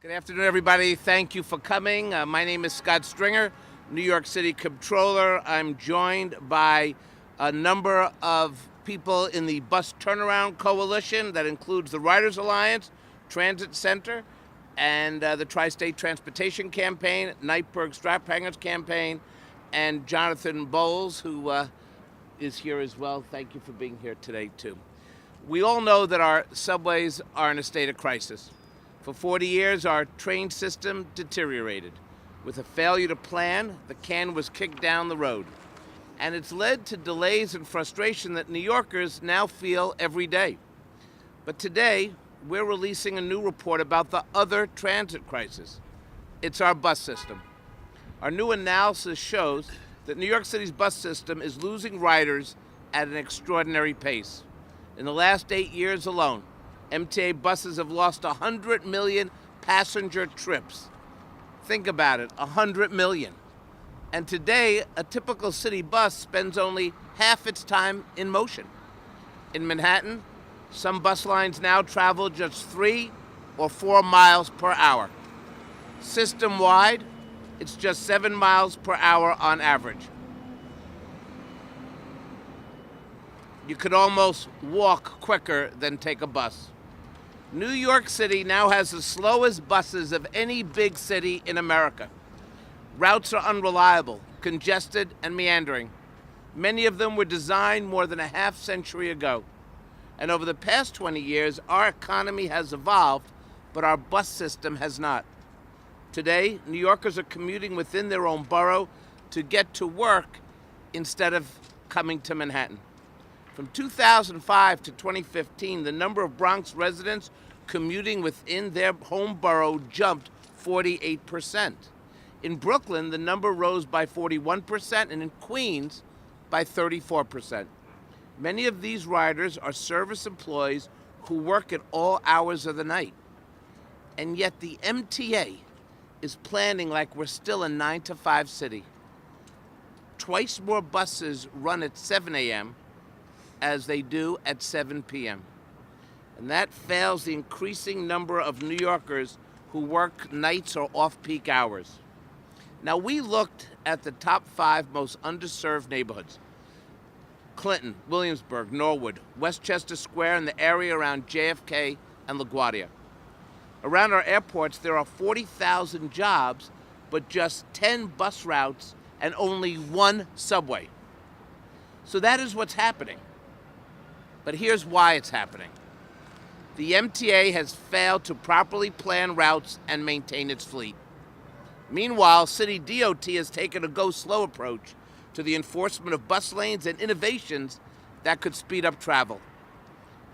Good afternoon, everybody. Thank you for coming. My name is Scott Stringer, New York City Comptroller. I'm joined by a number of people in the Bus Turnaround Coalition that includes the Riders Alliance, Transit Center, and the Tri-State Transportation Campaign, Nightburg Strap Hangers Campaign, and Jonathan Bowles, who is here as well. Thank you for being here today, too. We all know that our subways are in a state of crisis. For 40 years, our train system deteriorated. With a failure to plan, the can was kicked down the road. And it's led to delays and frustration that New Yorkers now feel every day. But today, we're releasing a new report about the other transit crisis. It's our bus system. Our new analysis shows that New York City's bus system is losing riders at an extraordinary pace. In the last 8 years alone, MTA buses have lost 100 million passenger trips. Think about it, 100 million. And today, a typical city bus spends only half its time in motion. In Manhattan, some bus lines now travel just 3 or 4 miles per hour. System-wide, it's just 7 miles per hour on average. You could almost walk quicker than take a bus. New York City now has the slowest buses of any big city in America. Routes are unreliable, congested, and meandering. Many of them were designed more than a half century ago. And over the past 20 years, our economy has evolved, but our bus system has not. Today, New Yorkers are commuting within their own borough to get to work instead of coming to Manhattan. From 2005 to 2015, the number of Bronx residents commuting within their home borough jumped 48%. In Brooklyn, the number rose by 41%, and in Queens by 34%. Many of these riders are service employees who work at all hours of the night. And yet the MTA is planning like we're still a 9-to-5 city. Twice more buses run at 7 a.m. as they do at 7 p.m. And that fails the increasing number of New Yorkers who work nights or off-peak hours. Now, we looked at the top 5 most underserved neighborhoods: Clinton, Williamsburg, Norwood, Westchester Square, and the area around JFK and LaGuardia. Around our airports, there are 40,000 jobs, but just 10 bus routes and only 1 subway. So that is what's happening. But here's why it's happening. The MTA has failed to properly plan routes and maintain its fleet. Meanwhile, City DOT has taken a go-slow approach to the enforcement of bus lanes and innovations that could speed up travel.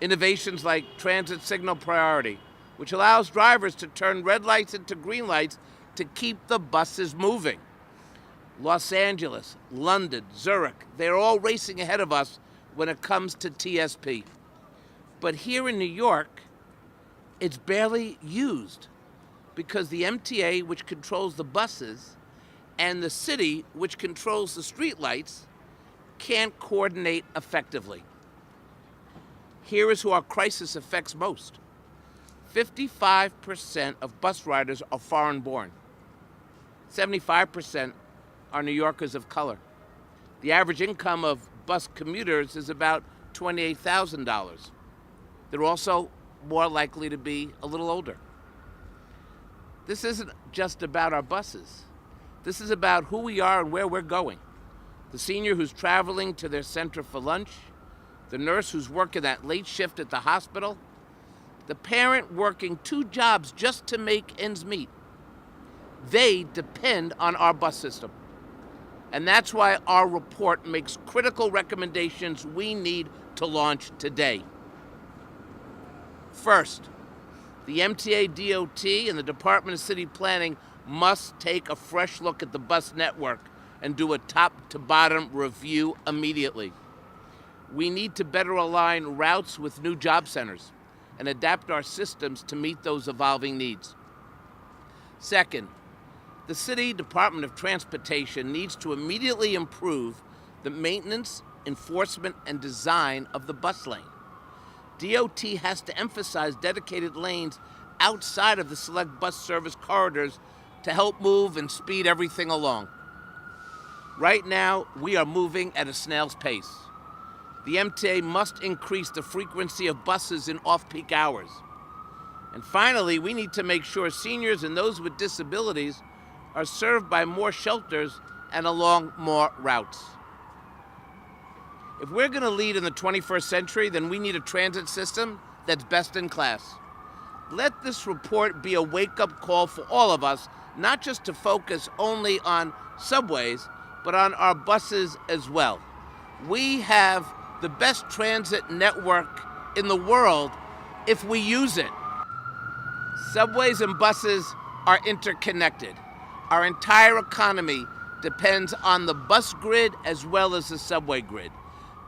Innovations like transit signal priority, which allows drivers to turn red lights into green lights to keep the buses moving. Los Angeles, London, Zurich, they're all racing ahead of us when it comes to TSP. But here in New York, it's barely used because the MTA, which controls the buses, and the city, which controls the streetlights, can't coordinate effectively. Here is who our crisis affects most. 55% of bus riders are foreign-born. 75% are New Yorkers of color. The average income of bus commuters is about $28,000. They're also more likely to be a little older. This isn't just about our buses. This is about who we are and where we're going. The senior who's traveling to their center for lunch, the nurse who's working that late shift at the hospital, the parent working 2 jobs just to make ends meet. They depend on our bus system. And that's why our report makes critical recommendations we need to launch today. First, the MTA DOT and the Department of City Planning must take a fresh look at the bus network and do a top-to-bottom review immediately. We need to better align routes with new job centers and adapt our systems to meet those evolving needs. Second, the City Department of Transportation needs to immediately improve the maintenance, enforcement, and design of the bus lane. DOT has to emphasize dedicated lanes outside of the select bus service corridors to help move and speed everything along. Right now, we are moving at a snail's pace. The MTA must increase the frequency of buses in off-peak hours. And finally, we need to make sure seniors and those with disabilities are served by more shelters and along more routes. If we're going to lead in the 21st century, then we need a transit system that's best in class. Let this report be a wake-up call for all of us, not just to focus only on subways, but on our buses as well. We have the best transit network in the world if we use it. Subways and buses are interconnected. Our entire economy depends on the bus grid as well as the subway grid.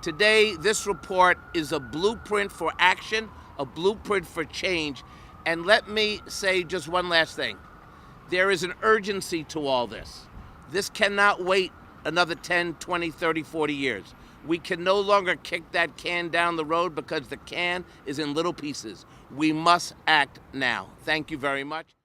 Today, this report is a blueprint for action, a blueprint for change. And let me say just one last thing. There is an urgency to all this. This cannot wait another 10, 20, 30, 40 years. We can no longer kick that can down the road because the can is in little pieces. We must act now. Thank you very much.